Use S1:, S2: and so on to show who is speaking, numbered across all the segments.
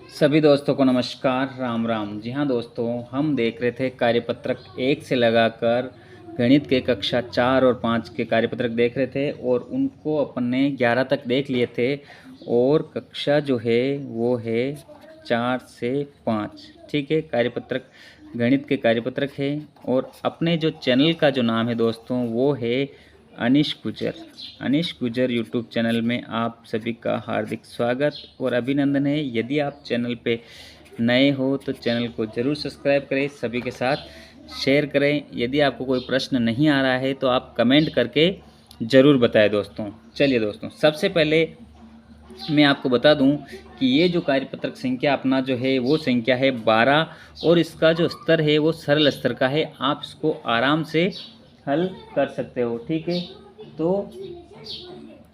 S1: सभी दोस्तों को नमस्कार, राम राम। जी हाँ दोस्तों, हम देख रहे थे कार्यपत्रक 1 से लगाकर गणित के कक्षा 4 और 5 के कार्यपत्रक देख रहे थे और उनको अपन ने 11 तक देख लिए थे। और कक्षा जो है वो है 4 से 5। ठीक है, कार्यपत्रक गणित के कार्यपत्रक है। और अपने जो चैनल का जो नाम है दोस्तों वो है अनिश गुजर यूट्यूब चैनल में आप सभी का हार्दिक स्वागत और अभिनंदन है। यदि आप चैनल पे नए हो तो चैनल को ज़रूर सब्सक्राइब करें, सभी के साथ शेयर करें। यदि आपको कोई प्रश्न नहीं आ रहा है तो आप कमेंट करके ज़रूर बताएं दोस्तों। चलिए दोस्तों, सबसे पहले मैं आपको बता दूं कि ये जो कार्यपत्रक संख्या अपना जो है वो संख्या है 12 और इसका जो स्तर है वो सरल स्तर का है। आप इसको आराम से हल कर सकते हो। ठीक है, तो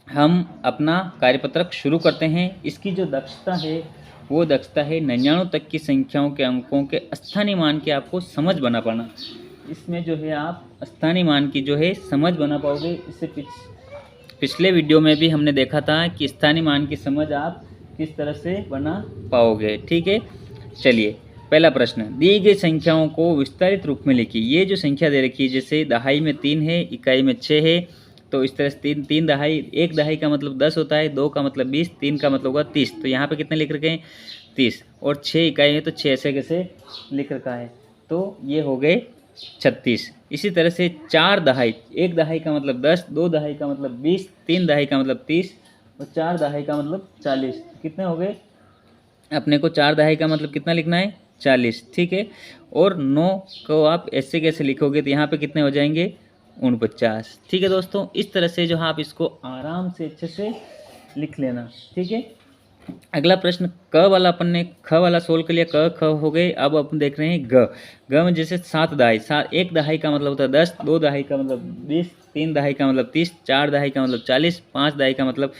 S1: हम अपना कार्यपत्रक शुरू करते हैं। इसकी जो दक्षता है वो दक्षता है 99 तक की संख्याओं के अंकों के स्थानीय मान की आपको समझ बना पाना। इसमें जो है आप स्थानीय मान की जो है समझ बना पाओगे। इससे पिछले वीडियो में भी हमने देखा था कि स्थानीय मान की समझ आप किस तरह से बना पाओगे। ठीक है, चलिए पहला प्रश्न, दी गई संख्याओं को विस्तारित रूप में लिखिए। ये जो संख्या दे रखी है, जैसे दहाई में 3 है, इकाई में 6 है, तो इस तरह से तीन दहाई, एक दहाई का मतलब 10 होता है, 2 का मतलब 20, 3 का मतलब होगा 30। तो यहाँ पे कितने लिख रखे हैं 30, और 6 इकाई है तो 6 ऐसे कैसे लिख रखा है, तो ये हो गए 36। इसी तरह से 4 दहाई, एक दहाई का मतलब 10, 2 दहाई का मतलब 20, 3 दहाई का मतलब 30 और 4 दहाई का मतलब 40। कितने हो गए अपने को? 4 दहाई का मतलब कितना लिखना है 40। ठीक है, और 9 को आप ऐसे कैसे लिखोगे, तो यहाँ पे कितने हो जाएंगे 49। ठीक है दोस्तों, इस तरह से जो है आप इसको आराम से अच्छे से लिख लेना। ठीक है, अगला प्रश्न क वाला अपन ने ख वाला सोल्व कर लिया, क ख हो गए। अब अपन देख रहे हैं ग में जैसे 7 दहाई, एक दहाई का मतलब होता है 10, 2 दहाई का मतलब 20, 3 दहाई का मतलब 30, 4 दहाई का मतलब 40, 5 दहाई का मतलब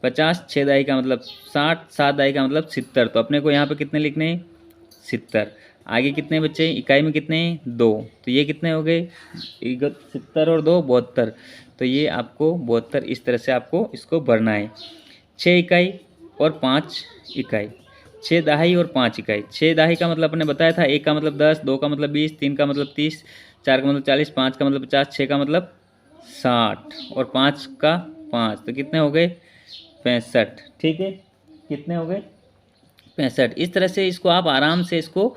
S1: 50, 6 दहाई का मतलब 60, 7 दहाई का मतलब 70। तो अपने को यहाँ पे कितने लिखने हैं 70। आगे कितने बच्चे, इकाई में कितने हैं 2, तो ये कितने हो गए 70 और 2 72। तो ये आपको 72 इस तरह से आपको इसको भरना है। 6 इकाई और 5 इकाई, 6 दहाई और 5 इकाई। 6 दहाई का मतलब अपने बताया था, एक का मतलब 10, 2 का मतलब 20, 3 का मतलब 30, 4 का मतलब 40, 5 का मतलब 50, 6 का मतलब 60 और 5 का 5, तो कितने हो गए 65। ठीक है, कितने हो गए 65। इस तरह से इसको आप आराम से इसको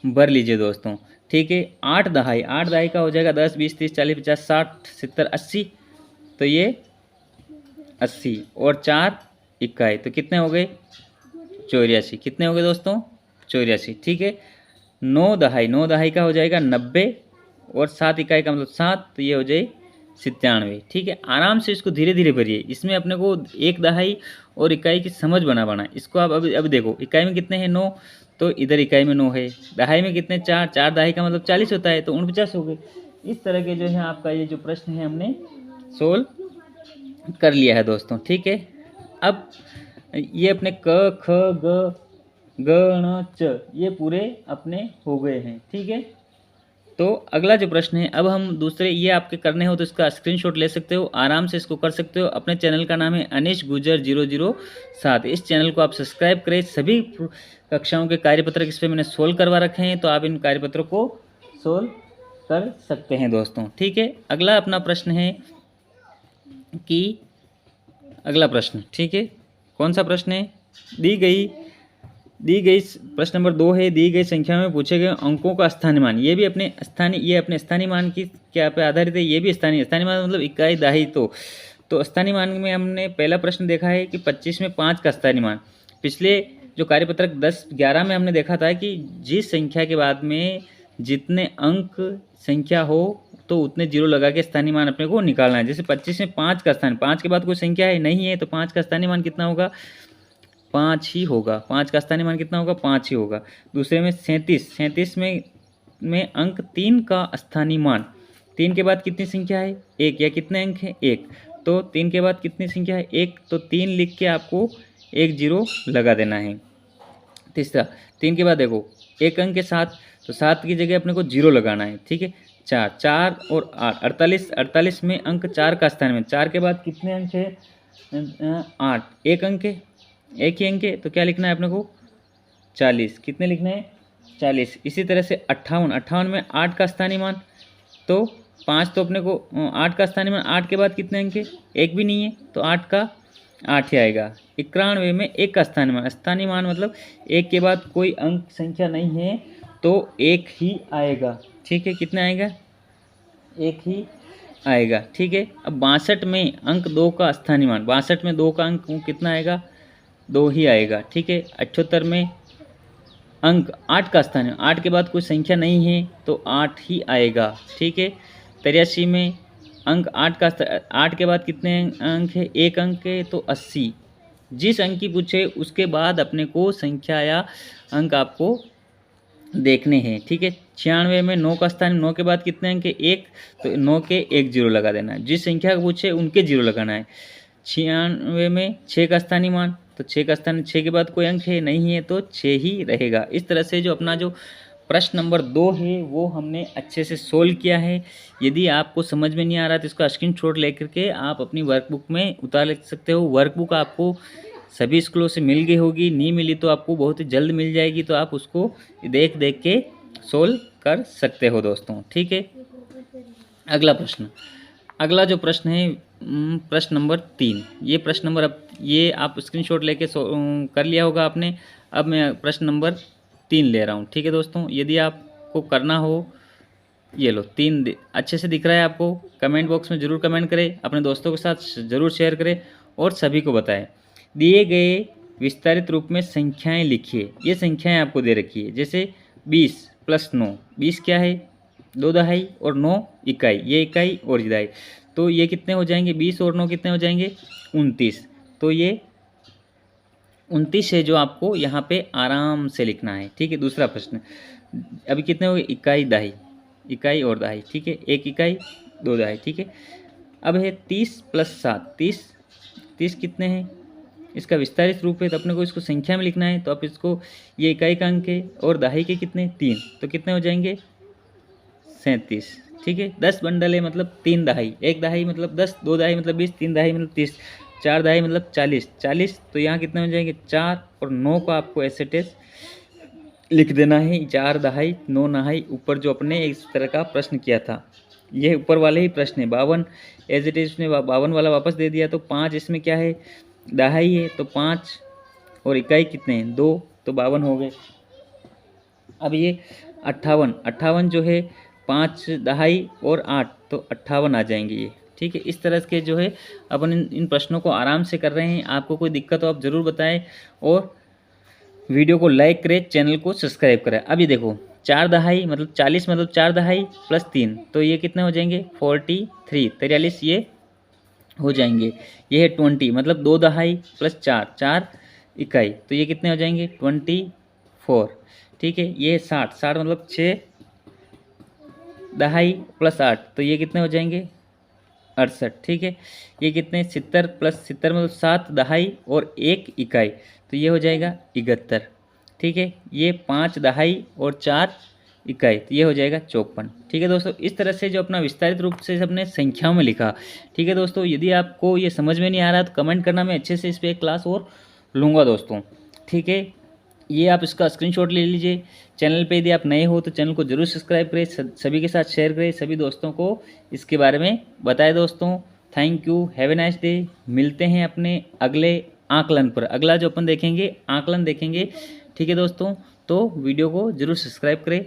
S1: भर लीजिए दोस्तों। ठीक है, 8 दहाई, 8 दहाई का हो जाएगा 10, 20, 30, 40, 50, 60, 70, 80, तो ये 80 और 4 इकाई, तो कितने हो गए 84। कितने हो गए दोस्तों 84। ठीक है, 9 दहाई, 9 दहाई का हो जाएगा 90 और 7 इकाई का मतलब 7, तो ये हो जाए 97। ठीक है, आराम से इसको धीरे धीरे भरिए। इसमें अपने को एक दहाई और इकाई की समझ बना इसको आप अभी देखो, इकाई में कितने हैं 9, तो इधर इकाई में 9 है। दहाई में कितने 4, 4 दहाई का मतलब 40 होता है, तो 49 हो गए। इस तरह के जो है आपका ये जो प्रश्न है हमने सोल्व कर लिया है दोस्तों। ठीक है, अब ये अपने क ख ग ण च ये पूरे अपने हो गए हैं। ठीक है, तो अगला जो प्रश्न है, अब हम दूसरे, ये आपके करने हो तो इसका स्क्रीनशॉट ले सकते हो, आराम से इसको कर सकते हो। अपने चैनल का नाम है अनिश गुजर 007। इस चैनल को आप सब्सक्राइब करें। सभी कक्षाओं के कार्यपत्रक इस पर मैंने सोल्व करवा रखे हैं, तो आप इन कार्यपत्रों को सोल्व कर सकते हैं दोस्तों। ठीक है, अगला अपना प्रश्न है कि अगला प्रश्न, ठीक है, कौन सा प्रश्न है, दी गई प्रश्न नंबर 2 है, दी गई संख्या में पूछे गए अंकों का स्थानीय मान। ये भी अपने स्थानीय मान की क्या पे आधारित है, ये भी स्थानीय मान मतलब इकाई दहाई। तो स्थानीय मान में हमने पहला प्रश्न देखा है कि 25 में 5 का स्थानीय मान। पिछले जो कार्यपत्रक 10-11 में हमने देखा था कि जिस संख्या के बाद में जितने अंक संख्या हो तो उतने जीरो लगा के स्थानीय मान अपने को निकालना है। जैसे 25 में 5 का स्थानीय, 5 के बाद कोई संख्या है नहीं है, तो 5 का स्थानीय मान कितना होगा 5 ही होगा। 5 का स्थानीय मान कितना होगा 5 ही होगा। दूसरे में 37 में अंक 3 का स्थानीय मान, 3 के बाद कितनी संख्या है 1, या कितने अंक है 1, तो 3 के बाद कितनी संख्या है 1, तो 3 लिख के आपको 1 जीरो लगा देना है। तीसरा, 3 के बाद देखो एक अंक के साथ, तो 7 की जगह अपने को 0 लगाना है। ठीक है, 4 और 8, 48 में अंक 4 का स्थान में, 4 के बाद कितने अंक है 8, एक अंक है, एक ही अंक है, तो क्या लिखना है अपने को 40, कितने लिखने हैं 40। इसी तरह से 58, 58 में 8 का स्थानीय मान, तो 5 तो अपने को 8 का स्थानीय मान, 8 के बाद कितने अंक है, एक भी नहीं है तो 8 का 8 ही आएगा। 91 में 1 का स्थानीय मान मतलब 1 के बाद कोई अंक संख्या नहीं है तो 1 ही आएगा। ठीक है, कितना आएगा, 1 ही आएगा। ठीक है, अब 62 में अंक 2 का स्थानीय मान, 62 में 2 का अंक कितना आएगा, 2 ही आएगा। ठीक है, 78 में अंक 8 का स्थानीय, 8 के बाद कोई संख्या नहीं है तो 8 ही आएगा। ठीक है, 83 में अंक 8 के बाद कितने अंक है, 1 अंक है तो 80। जिस अंक की पूछे उसके बाद अपने को संख्या या अंक आपको देखने हैं। ठीक है, 96 में 9 का स्थान, 9 के बाद कितने अंक है, 1, तो 9 के 1 जीरो लगा देना है। जिस संख्या को पूछे उनके जीरो लगाना है। 96 में 6 का स्थानीय मान, तो 6 का स्थान, 6 के बाद कोई अंक है नहीं है तो 6 ही रहेगा। इस तरह से जो अपना जो प्रश्न नंबर 2 है वो हमने अच्छे से सोल्व किया है। यदि आपको समझ में नहीं आ रहा तो इसका स्क्रीनशॉट लेकर के आप अपनी वर्कबुक में उतार ले सकते हो। वर्कबुक आपको सभी स्कूलों से मिल गई होगी, नहीं मिली तो आपको बहुत ही जल्द मिल जाएगी, तो आप उसको देख देख के सोल्व कर सकते हो दोस्तों। ठीक है, अगला प्रश्न, अगला जो प्रश्न है प्रश्न नंबर 3। ये प्रश्न नंबर, अब ये आप स्क्रीनशॉट लेके कर लिया होगा आपने। अब मैं प्रश्न नंबर 3 ले रहा हूँ। ठीक है दोस्तों, यदि आपको करना हो, ये लो 3 अच्छे से दिख रहा है आपको, कमेंट बॉक्स में ज़रूर कमेंट करें, अपने दोस्तों के साथ ज़रूर शेयर करें और सभी को बताएं। दिए गए विस्तारित रूप में संख्याएं लिखिए। ये संख्याएं आपको दे रखी है, जैसे 20 + 9, 20 क्या है, 2 दहाई और 9 इकाई, ये इकाई और दहाई, तो ये कितने हो जाएंगे, 20 और 9 कितने हो जाएंगे, 29। तो ये 29 है जो आपको यहाँ पे आराम से लिखना है। ठीक है, दूसरा प्रश्न, अभी कितने हो गए, इकाई दहाई, इकाई और दहाई। ठीक है, 1 इकाई 2 दहाई। ठीक है, अब है 30 + 7, 30 कितने हैं, इसका विस्तारित रूप है तो अपने को इसको संख्या में लिखना है, तो आप इसको, ये इकाई का अंक है और दहाई के कितने 3, तो कितने हो जाएंगे 37। ठीक है, 10 बंडल है मतलब 3 दहाई, 1 दहाई मतलब 10, 2 दहाई मतलब 20, 3 दहाई मतलब 30, 4 दहाई मतलब 40, तो यहाँ कितने हो जाएंगे 4 और 9 को आपको ऐसे टेस लिख देना है, 4 दहाई 9 नहाई। ऊपर जो अपने इस तरह का प्रश्न किया था, ये ऊपर वाले ही प्रश्न है। 52 एज इट इज, उसने 52 वाला वापस दे दिया, तो 5 इसमें क्या है, दहाई है, तो 5 और इकाई कितने हैं 2, तो 52 हो गए। अब ये 58 जो है, 5 दहाई और 8, तो 58 आ जाएंगे ये। ठीक है, इस तरह के जो है अपन इन प्रश्नों को आराम से कर रहे हैं। आपको कोई दिक्कत हो आप ज़रूर बताएं और वीडियो को लाइक करें, चैनल को सब्सक्राइब करें। अब ये देखो, 4 दहाई मतलब 40 मतलब 4 दहाई + 3, तो ये कितने हो जाएंगे 43, 43 ये हो जाएंगे। ये है 20 मतलब 2 दहाई + 4, 4 इकाई, तो ये कितने हो जाएंगे 24। ठीक है, ये 60, 60 मतलब 6 दहाई + 8, तो ये कितने हो जाएंगे 68। ठीक है, ये कितने 70 + 70 मतलब 7 दहाई और 1 इकाई, तो ये हो जाएगा 71। ठीक है, ये 5 दहाई और 4 इकाई, तो ये हो जाएगा 54। ठीक है दोस्तों, इस तरह से जो अपना विस्तारित रूप से अपने संख्याओं में लिखा। ठीक है दोस्तों, यदि आपको ये समझ में नहीं आ रहा तो कमेंट करना, मैं अच्छे से इस पर एक क्लास और लूँगा दोस्तों। ठीक है, ये आप इसका स्क्रीनशॉट ले लीजिए। चैनल पे यदि आप नए हो तो चैनल को जरूर सब्सक्राइब करें, सभी के साथ शेयर करें, सभी दोस्तों को इसके बारे में बताएं दोस्तों। Thank you, have a nice day. मिलते हैं अपने अगले आकलन पर। अगला जो अपन देखेंगे आकलन देखेंगे। ठीक है दोस्तों, तो वीडियो को जरूर सब्सक्राइब करें।